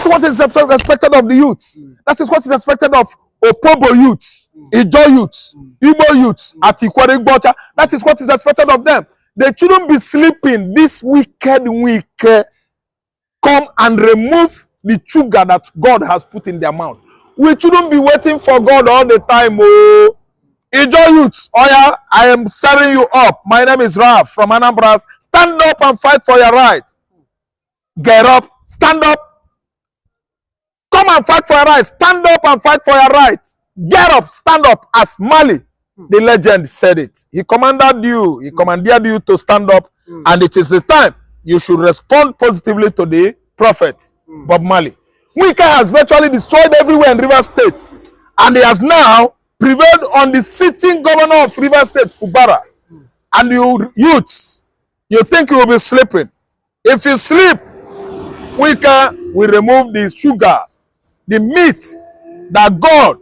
what is expected of the youth. That is what is expected of Opobo youth, Ijo youth, Igbo youth, Atikwere Igbocha. That is what is expected of them. They shouldn't be sleeping this wicked week. Come and remove the sugar that God has put in their mouth. We shouldn't be waiting for God all the time. Oh, Ijo youth, Oya, I am stirring you up. My name is Raf from Anambra. Stand up and fight for your right. Get up, stand up. Come and fight for your right. Stand up and fight for your right. Get up, stand up, as Mali, the legend, said it. He commanded you to stand up, and it is the time you should respond positively to the prophet, Bob Marley. Wike has virtually destroyed everywhere in Rivers State, and he has now prevailed on the sitting governor of Rivers State, Fubara. And you youths, you think you will be sleeping. If you sleep, Wike will remove the sugar, the meat that God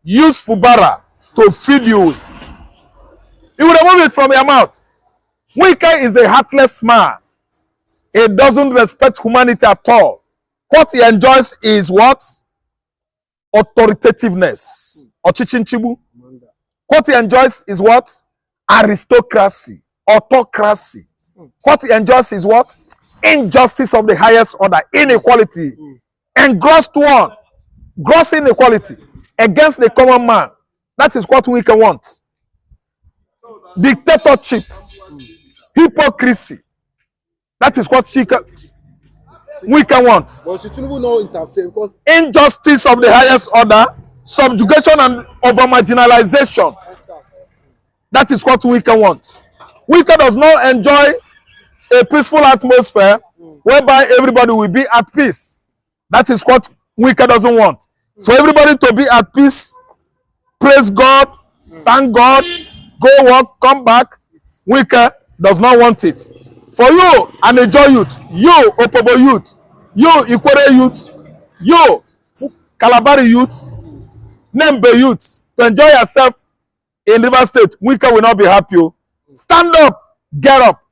used Fubara to feed you with. He will remove it from your mouth. Wike is a heartless man. He doesn't respect humanity at all. What he enjoys is what? Authoritativeness. Ochichinchibu. What he enjoys is what? Aristocracy. Autocracy. What he enjoys is what? Injustice of the highest order. Inequality. Engrossed one. Gross inequality against the common man. That is what Wike wants. Dictatorship. Hypocrisy. That is what Wike wants. But should Tinubu not interfere? Because injustice of the highest order, subjugation and over marginalization. That is what Wike wants. Wike does not enjoy a peaceful atmosphere whereby everybody will be at peace. That is what Wike doesn't want. For everybody to be at peace, praise God, thank God, go work, come back. Wike does not want it. For you, an Ijo youth, you, Opobo youth, you, Ikwere youth, you, Kalabari youth, Nembe youth, to enjoy yourself in River State, Wike will not be happy. Stand up, get up.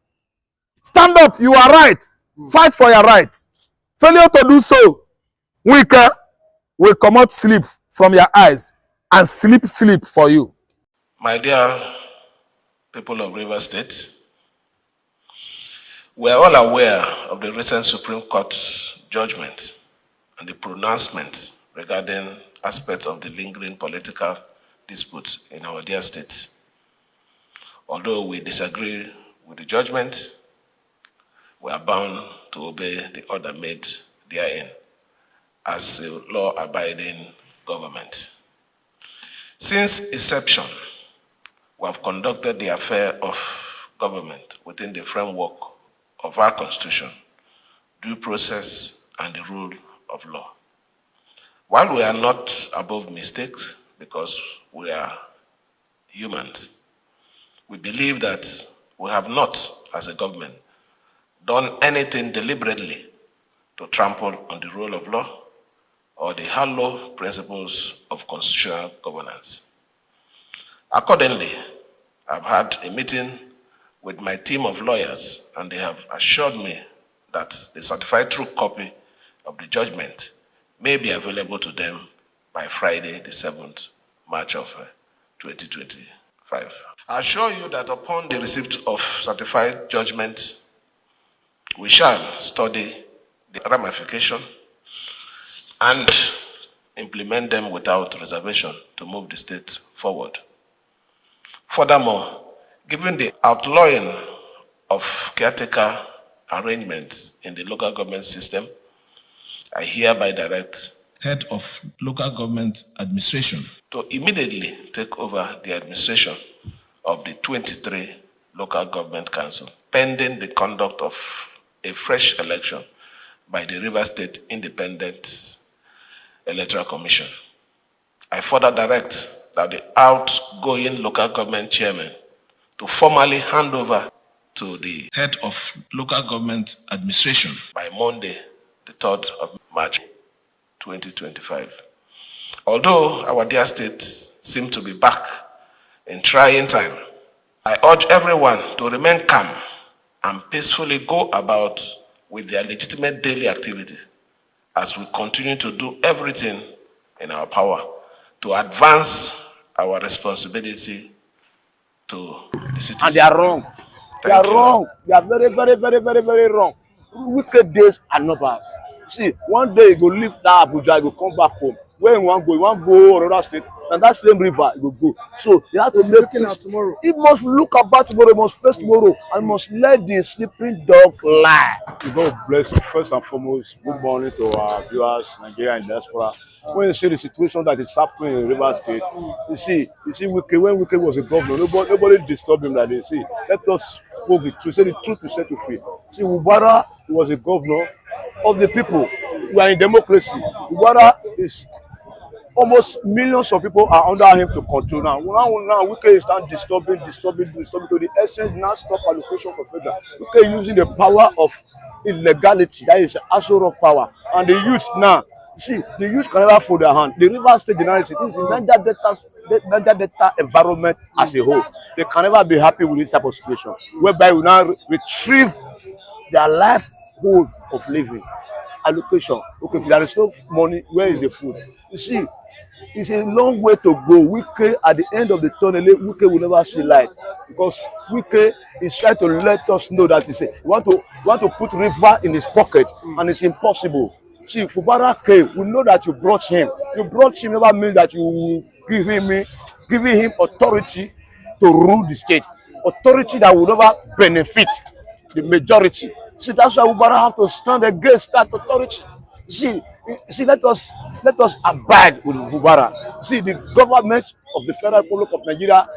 Stand up, you are right. Fight for your right. Failure to do so, Wike will come out sleep from your eyes and sleep for you. My dear people of River State, we are all aware of the recent Supreme Court judgment and the pronouncement regarding aspects of the lingering political dispute in our dear state. Although we disagree with the judgment, we are bound to obey the order made therein as a law-abiding government. Since inception, we have conducted the affair of government within the framework of our Constitution, due process, and the rule of law. While we are not above mistakes, because we are humans, we believe that we have not, as a government, done anything deliberately to trample on the rule of law or the hallowed principles of constitutional governance. Accordingly, I've had a meeting with my team of lawyers, and they have assured me that the certified true copy of the judgment may be available to them by Friday, the 7th March of 2025. I assure you that upon the receipt of certified judgment, we shall study the ramification and implement them without reservation to move the state forward. Furthermore, given the outlawing of caretaker arrangements in the local government system, I hereby direct Head of Local Government Administration to immediately take over the administration of the 23 local government council, pending the conduct of a fresh election by the Rivers State Independent Electoral Commission. I further direct that the outgoing local government chairman to formally hand over to the Head of Local Government Administration by Monday, the 3rd of March 2025. Although our dear state seems to be back in trying time, I urge everyone to remain calm and peacefully go about with their legitimate daily activities as we continue to do everything in our power to advance our responsibility to the citizens. And they are wrong. They are wrong. They are very, very, very, very, very wrong. Wicked days are not bad. See, one day you go leave that Abuja, you go come back home. Where you want to go another state, and that same river you go. So you have to make looking at tomorrow. He must look about tomorrow, he must face tomorrow, and must let the sleeping dog lie. God bless you. First and foremost, good morning to our viewers, Nigeria and diaspora. When you see the situation that is happening in River State, you see, Wike, when Wike was a governor, nobody disturbed him like this. See, let us speak the truth, say the truth to set you free. See, Fubara was a governor of the people. We are in democracy. Fubara is almost millions of people are under him to control now. Now Wike is now disturbing to the extent now stop allocation for federal. Wike using the power of illegality, that is Aso Rock power, and the youth now. See, the youth can never fold their hand. The River State generality, the Niger Delta environment as a whole, they can never be happy with this type of situation, whereby we now retrieve their livelihood of living. Allocation. Okay, if there is no money, where is the food? You see, it's a long way to go. Wike, at the end of the tunnel, Wike will never see light, because Wike is trying to let us know that we want to put river in his pocket, and it's impossible. See, Fubara came. We know that you brought him. You brought him never means that you giving him authority to rule the state. Authority that will never benefit the majority. See, that's why Fubara have to stand against that authority. See, let us abide with Fubara. See, the government of the Federal Republic of Nigeria,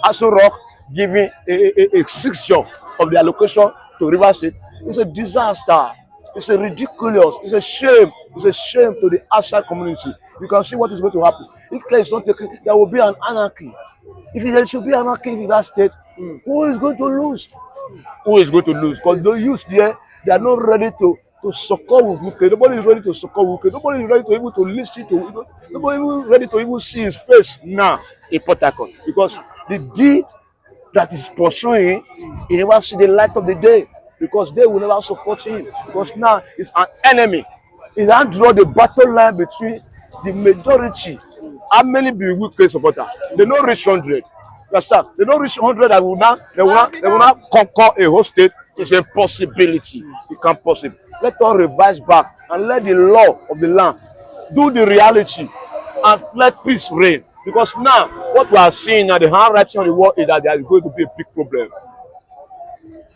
Aso Rock, giving a sixth job of the allocation to River State. It's a disaster. It's a ridiculous. It's a shame. It's a shame to the outside community. You can see what is going to happen. If care is not taken, there will be an anarchy. If there should be anarchy in that state, who is going to lose? Who is going to lose? Because the youth there, they are not ready to succor with Wike. Nobody is ready to succor with Wike. Nobody is ready to even to listen to. Nobody is ready to even see his face now in Port Harcourt. Because the deed that is pursuing, he never see the light of the day. Because they will never support him. Because now it's an enemy. He can't draw the battle line between the majority. How many be Wike supporters? They don't reach 100. They don't reach 100 that they will not conquer a whole state. It's a possibility. It can't possible. Let us revise back and let the law of the land do the reality and let peace reign. Because now what we are seeing now, the handwriting on the wall is that there is going to be a big problem.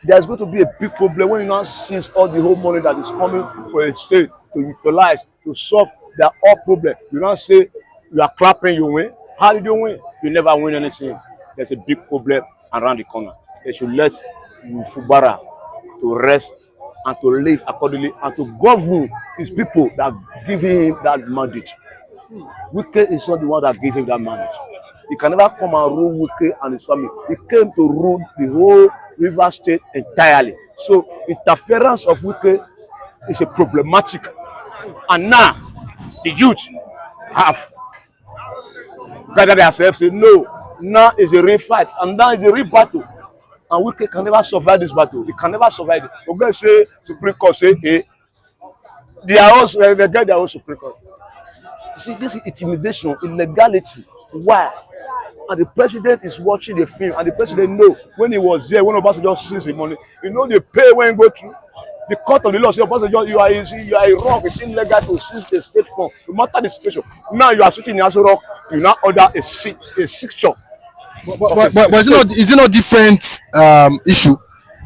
There's going to be a big problem when you now seize all the whole money that is coming for a state to utilize to solve their all problem. You now say you are clapping, you win. How did you win? You never win anything. There's a big problem around the corner. They should let Fubara to rest and to live accordingly and to govern his people that give him that mandate. Wike is not the one that gave him that mandate. He can never come and rule Wike and his family. He came to rule the whole River State entirely. So interference of Wike is a problematic. And now the youth have gathered themselves and say no, now is a real fight and now is a real battle. And Wike can never survive this battle. He can never survive it. We're going to say Supreme Court say hey, they get their own Supreme Court. You see, this is intimidation, illegality. Why? And the president is watching the film, and the president know when he was there, when Obasanjo seized the money, you know the pay when he go through. The court of the law say Obasanjo, you are wrong, it's illegal to seize the state fund, no matter the situation. Now you are sitting in Aso Rock, you now order a sixture. But is it not different issue?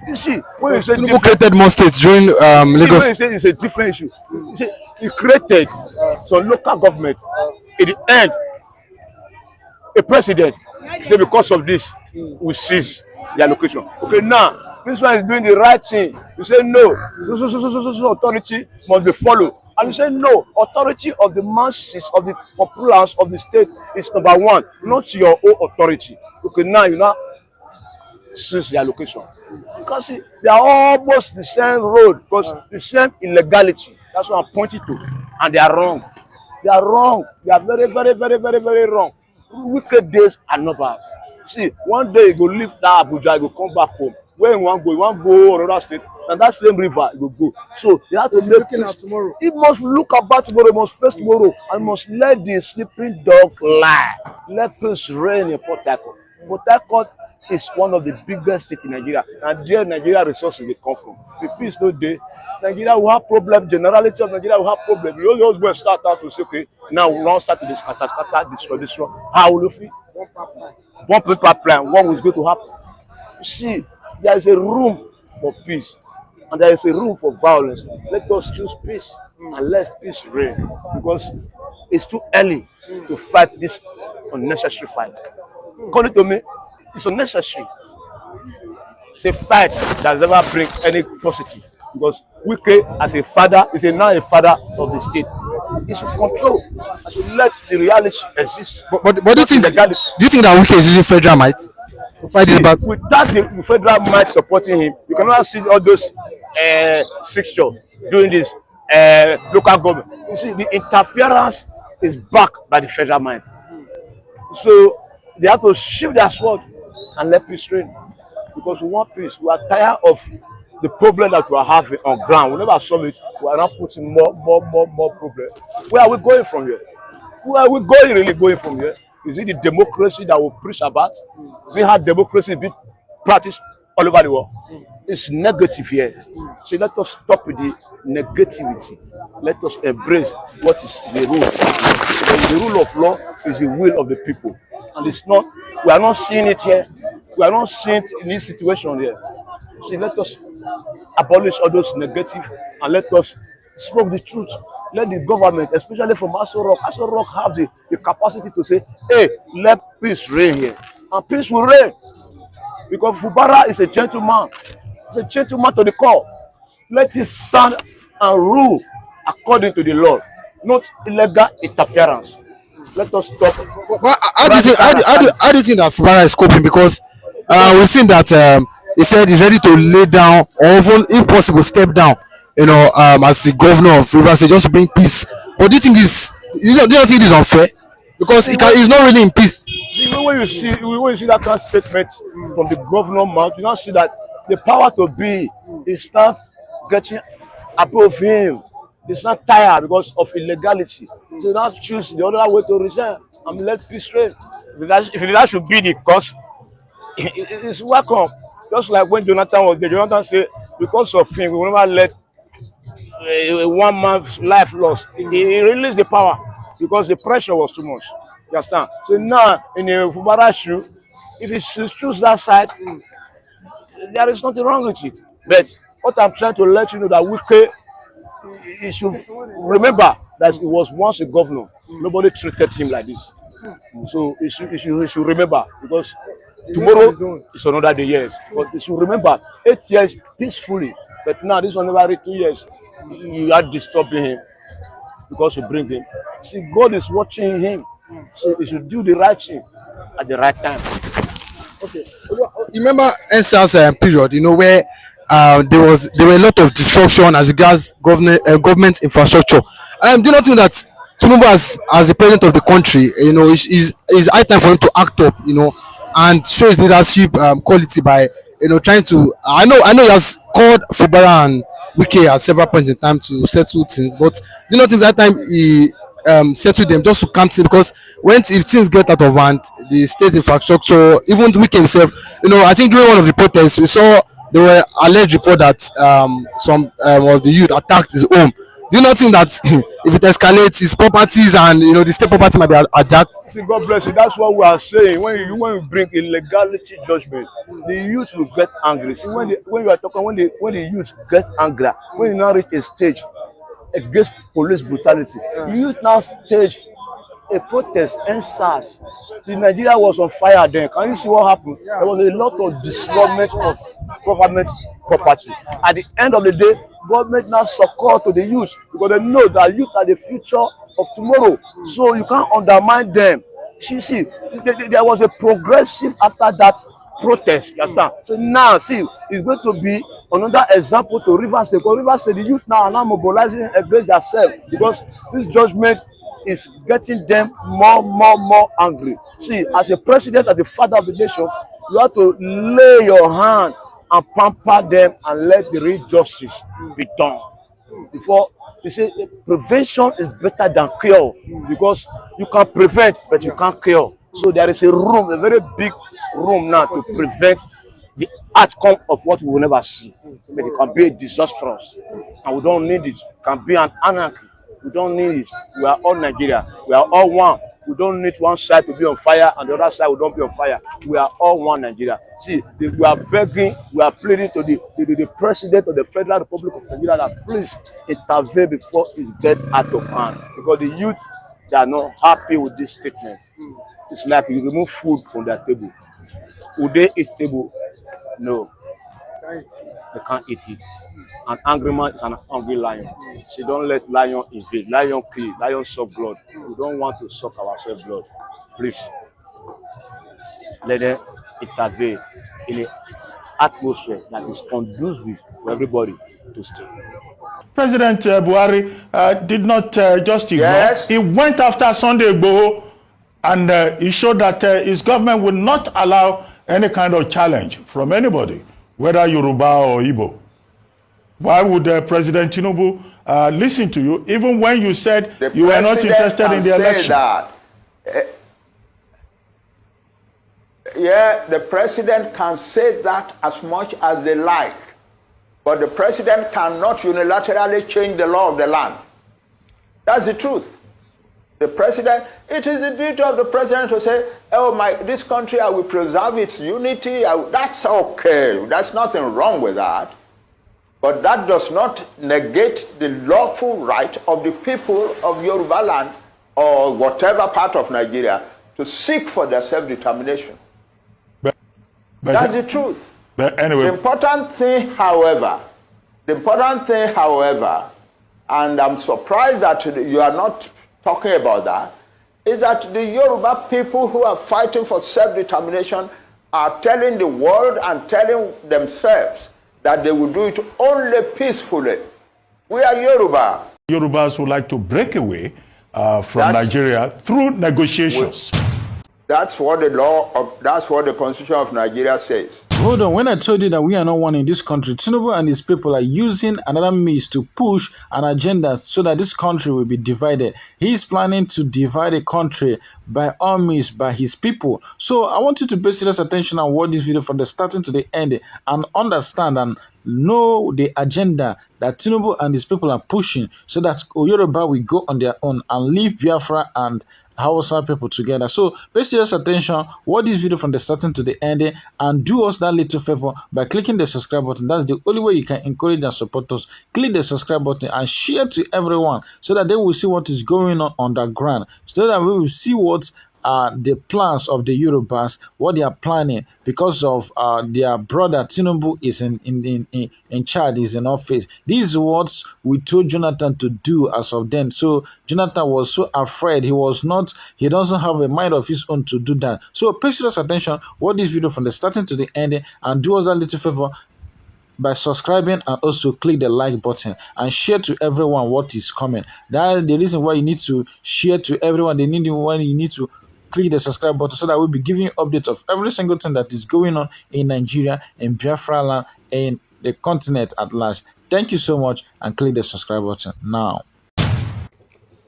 You see, when you say Tinubu created more states during Lagos. When you say it's a different issue, you see, he created some local government. In the end, a president say because of this we seize the allocation. Okay, now this one is doing the right thing. You say no, so authority must be followed. And you say no, authority of the masses, of the populace of the state is number one, not your own authority. Okay, now you now seize the allocation. Because see, they are almost the same road, because the same illegality. That's what I'm pointing to. And they are wrong. They are wrong. They are very, very, very, very, very wrong. Wicked days are not bad. See, one day you go leave that Abuja, you go come back home. Where you want to go another state, and that same river will go. So you have to make peace. tomorrow. He must look about tomorrow, he must face tomorrow, and must let the sleeping dog lie. Let peace reign in Port Harcourt. Port Harcourt is one of the biggest states in Nigeria, and there Nigeria resources they come from. If peace no day, Nigeria will have problem. Generality of Nigeria will have problem. We always go and start out to say, okay, now we don't start to destroy. How will you feel? One paper plan, one is going to happen. You see, there is a room for peace, and there is a room for violence. Let us choose peace, and let peace reign, because it's too early to fight this unnecessary fight. According to me, it's unnecessary. It's a fight that never bring any positive, because Wike as a father is now a father of the state. He should control and should let the reality exist. But do you think that Wike is using federal might to fight this battle? Without the federal might supporting him, you cannot see all those sixture doing this local government. You see, the interference is backed by the federal might. So they have to shift their sword and let peace reign, because we want peace. We are tired of the problem that we are having on ground. We never solve it. We are not putting more problem. Where are we going from here? Where are we really going from here? Is it the democracy that we preach about? Is it how democracy is being practiced all over the world? It's negative here. So let us stop with the negativity. Let us embrace what is the rule. The rule of law is the will of the people. And it's not, we are not seeing it here. We are not seeing it in this situation here. See, let us abolish all those negative and let us speak the truth. Let the government, especially from Aso Rock have the capacity to say, hey, let peace reign here. And peace will reign. Because Fubara is a gentleman. He's a gentleman to the core. Let him stand and rule according to the law, not illegal interference. Let us stop. But how do you think that Fubara is coping? Because we've seen that he said he's ready to lay down, or even if possible step down, as the governor of Rivers State, just to bring peace. But do you think do you not think this is unfair? Because he's not really in peace. See, when you see that kind of statement from the governor mouth, you now see that the power to be is not getting above him. He's not tired because of illegality. So now choose the other way to resign and let peace reign. If that should be the cause, it's welcome. Just like when Jonathan was there, Jonathan said, because of him, we will never let one man's life lost. He released the power because the pressure was too much. You understand? So now, in the Fubara shoe, if he choose that side, there is nothing wrong with it. But what I'm trying to let you know that Wike, he should remember that he was once a governor. Nobody treated him like this. So he should remember, because tomorrow is another day, yes. But you should remember, 8 years peacefully. But now this one never read 2 years. You are disturbing him because you bring him. See, God is watching him. So he should do the right thing at the right time. Okay. You remember NSAS period, where there were a lot of destruction as regards government infrastructure. Do you not think that Tinubu as the president of the country, is high time for him to act up, and show his leadership quality by trying to I know he has called Fubara and Wike at several points in time to settle things, but do you not think that time he settled them just to calm things? Because if things get out of hand, the state infrastructure, even Wike himself, I think during one of the protests we saw there were alleged report that some of the youth attacked his home. Do you not think that if it escalates, his properties and the state property might be attacked? See, God bless you. That's what we are saying. When you bring illegality judgment, the youth will get angry. See, when you are talking, when the youth get angry, when you now reach a stage against police brutality, the youth now stage a protest and SARS. The Nigeria was on fire then. Can you see what happened? There was a lot of disruption of government property. At the end of the day, government now succor to the youth, because they know that youth are the future of tomorrow. So you can't undermine them. See, there was a progressive after that protest. You understand? So now, see, it's going to be another example to Rivers State. Because Rivers State, the youth now are mobilizing against themselves, because this judgment is getting them more angry. See, as a president, as the father of the nation, you have to lay your hand and pamper them and let the real justice be done. Before they say prevention is better than cure, because you can prevent but you can't cure. So there is a room, a very big room now to prevent the outcome of what we will never see. But it can be disastrous, and we don't need it. It can be an anarchy. We don't need it. We are all Nigeria. We are all one. We don't need one side to be on fire and the other side will not be on fire. We are all one Nigeria. See, we are begging, we are pleading to the president of the Federal Republic of Nigeria that please intervene before it gets out of hand. Because the youth, they are not happy with this statement. It's like you remove food from their table. Would they eat table? No. They can't eat it. An angry man is an hungry lion. So don't let lion invade. Lion kill. Lion suck blood. We don't want to suck ourselves blood. Please, let them intervene in an atmosphere that is conducive for everybody to stay. President Buhari did not just ignore. Yes. He went after Sunday Igboho, and he showed that his government will not allow any kind of challenge from anybody, whether Yoruba or Igbo. Why would President Tinubu listen to you, even when you said you were not interested in the election? That, yeah, the president can say that as much as they like, but the president cannot unilaterally change the law of the land. That's the truth. The president, it is the duty of the president to say, oh, this country, I will preserve its unity. That's okay. There's nothing wrong with that. But that does not negate the lawful right of the people of Yoruba land or whatever part of Nigeria to seek for their self-determination. That's the truth. But anyway, the important thing, however, and I'm surprised that you are not talking about that, is that the Yoruba people who are fighting for self-determination are telling the world and telling themselves that they will do it only peacefully. We are Yoruba. Yorubas would like to break away from Nigeria through negotiations. That's what the Constitution of Nigeria says. Hold on, when I told you that we are not one in this country, Tinubu and his people are using another means to push an agenda so that this country will be divided. He is planning to divide the country by all means, by his people. So I want you to pay serious attention and watch this video from the starting to the end and understand and know the agenda that Tinubu and his people are pushing so that Yoruba will go on their own and leave Biafra and Hausa people together. So pay serious attention, watch this video from the starting to the end, and do us that little favor by clicking the subscribe button. That's the only way you can encourage and support us. Click the subscribe button and share to everyone so that they will see what is going on underground, so that we will see what the plans of the Yorubas, what they are planning, because of their brother Tinubu is in charge, is in office. These are what we told Jonathan to do as of then. So Jonathan was so afraid. He doesn't have a mind of his own to do that. So pay serious attention, watch this video from the starting to the end, and do us that little favor by subscribing and also click the like button and share to everyone what is coming. That's the reason why you need to share to everyone. You need to click the subscribe button so that we'll be giving you updates of every single thing that is going on in Nigeria, in Biafra land, and the continent at large. Thank you so much, and click the subscribe button now.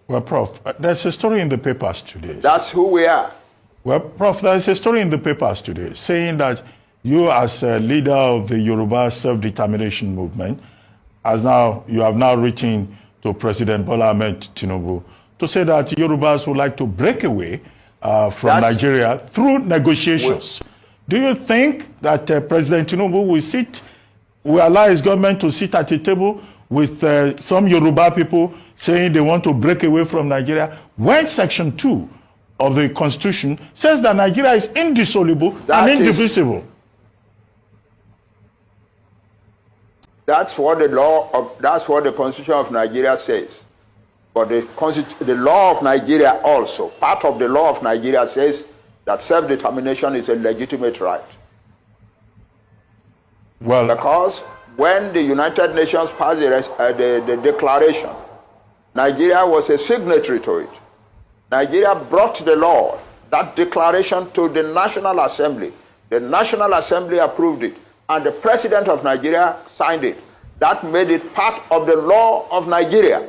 Well, Prof, there's a story in the papers today. That's who we are. Well, Prof, there's a story in the papers today saying that you, as a leader of the Yoruba self-determination movement, you have now written to President Bola Ahmed Tinubu to say that Yorubas would like to break away from Nigeria through negotiations. Do you think that President Tinubu will allow his government to sit at a table with some Yoruba people saying they want to break away from Nigeria, when Section 2 of the Constitution says that Nigeria is indissoluble and indivisible? That's what the Constitution of Nigeria says. But the law of Nigeria also, part of the law of Nigeria says that self-determination is a legitimate right. Well, because when the United Nations passed the declaration, Nigeria was a signatory to it. Nigeria brought the law, that declaration, to the National Assembly. The National Assembly approved it. and the president of Nigeria signed it. That made it part of the law of Nigeria.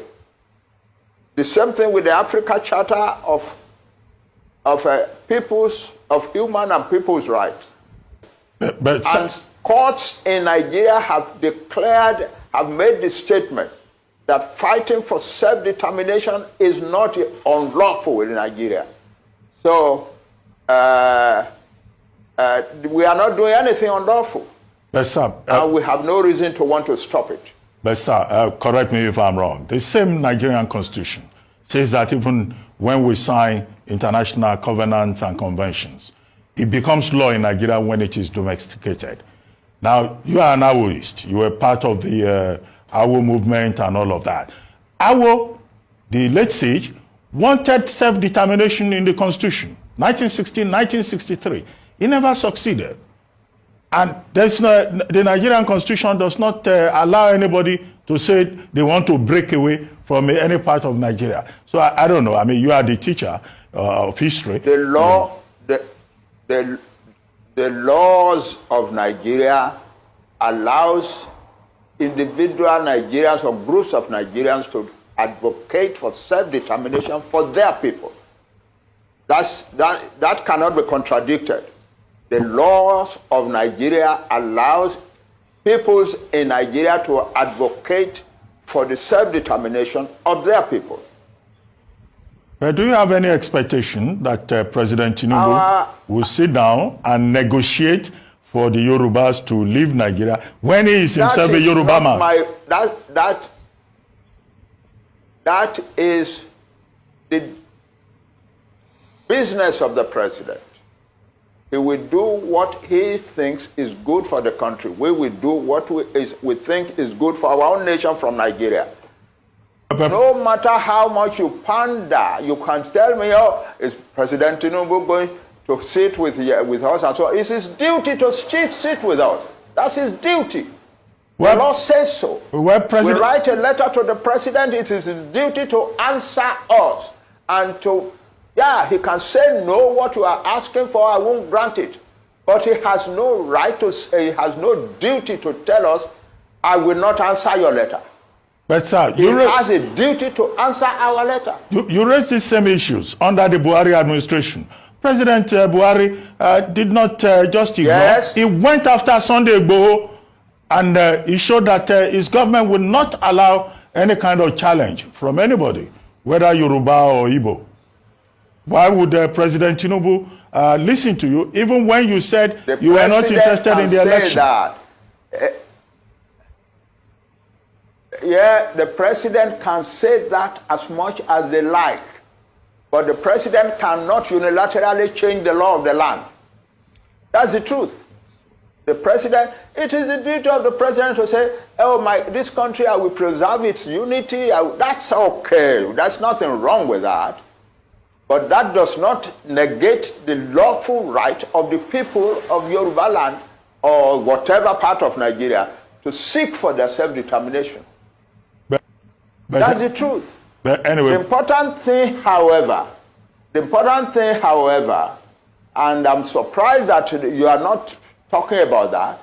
The same thing with the Africa Charter of human and people's rights. And courts in Nigeria have made the statement that fighting for self-determination is not unlawful in Nigeria. So we are not doing anything unlawful. But sir, and we have no reason to want to stop it. But sir, correct me if I'm wrong. The same Nigerian constitution says that even when we sign international covenants and conventions, it becomes law in Nigeria when it is domesticated. Now, you are an Awoist. You were part of the Awo movement and all of that. Awo, the late sage, wanted self-determination in the constitution, 1916, 1963. He never succeeded. And the Nigerian constitution does not allow anybody to say they want to break away from any part of Nigeria. So I don't know. I mean, you are the teacher of history. The law, the laws of Nigeria allows individual Nigerians or groups of Nigerians to advocate for self-determination for their people. That cannot be contradicted. The laws of Nigeria allows peoples in Nigeria to advocate for the self-determination of their people. But do you have any expectation that President Tinubu will sit down and negotiate for the Yorubas to leave Nigeria when he is himself a Yoruba man? That is the business of the president. He will do what he thinks is good for the country. We will do what we think is good for our own nation from Nigeria. No matter how much you pander, you can tell me, oh, is President Tinubu going to sit with us and so on. It's his duty to sit with us. That's his duty. The law says so. We write a letter to the president. It is his duty to answer us and to, yeah, he can say no, what you are asking for, I won't grant it. But he has no right to say, he has no duty to tell us, I will not answer your letter. But sir, he has a duty to answer our letter. You raised these same issues under the Buhari administration. President Buhari did not just ignore. Yes. He went after Sunday Igboho and he showed that his government will not allow any kind of challenge from anybody, whether Yoruba or Igbo. Why would President Tinubu listen to you, even when you said you were not interested in the election? Yeah, the president can say that as much as they like, but the president cannot unilaterally change the law of the land. That's the truth. The president, it is the duty of the president to say, oh, this country, I will preserve its unity. That's okay. There's nothing wrong with that. But that does not negate the lawful right of the people of Yoruba land or whatever part of Nigeria to seek for their self-determination. That's the truth. But anyway, the important thing, however, and I'm surprised that you are not talking about that,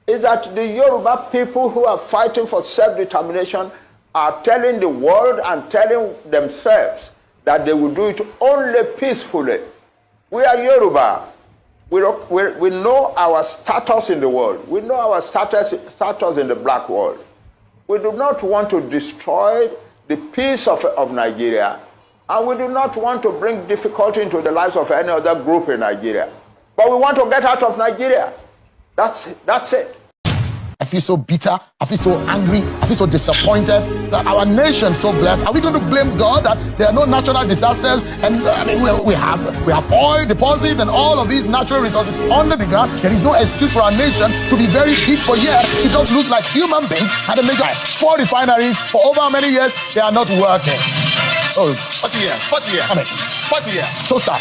is that the Yoruba people who are fighting for self-determination are telling the world and telling themselves that they will do it only peacefully. We are Yoruba. We know our status in the world. We know our status in the black world. We do not want to destroy the peace of Nigeria, and we do not want to bring difficulty into the lives of any other group in Nigeria. But we want to get out of Nigeria. That's it. I feel so bitter, I feel so angry, I feel so disappointed that our nation is so blessed. Are we going to blame God that there are no natural disasters? And I mean, we have oil deposits and all of these natural resources under the ground. There is no excuse for our nation to be very cheap, but yet it just looks like human beings had a major 4 refineries for over how many years they are not working. Oh, 40 years. I mean, 40 years. So sad.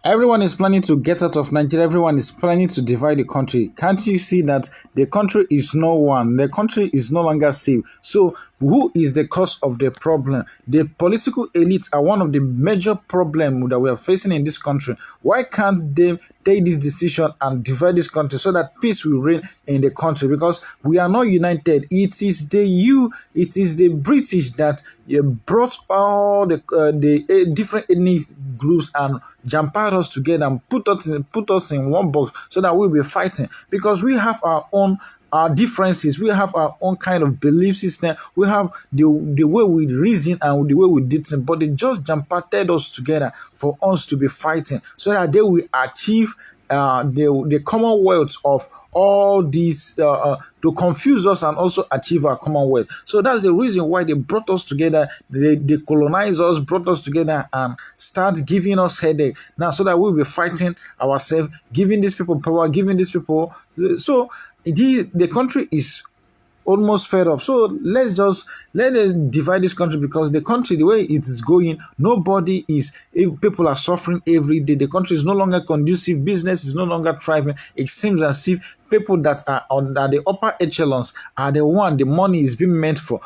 Everyone is planning to get out of Nigeria. Everyone is planning to divide the country. Can't you see that the country is no one? The country is no longer safe. So who is the cause of the problem? The political elites are one of the major problems that we are facing in this country. Why can't they take this decision and divide this country so that peace will reign in the country? Because we are not united. It is the British that brought all the different ethnic groups and jump us together and put us in one box so that we'll be fighting, because we have our differences, we have our own kind of belief system, we have the way we reason and the way we did things, but they just jump-parted us together for us to be fighting so that they will achieve the commonwealth of all these to confuse us and also achieve our commonwealth. So that's the reason why they brought us together. They colonized us, brought us together, and start giving us headache now, so that we'll be fighting ourselves, giving these people power, giving these people. So the country is almost fed up. So let them divide this country, because the country, the way it is going, people are suffering every day. The country is no longer conducive, business is no longer thriving. It seems as if people that are on the upper echelons are the money is being meant for.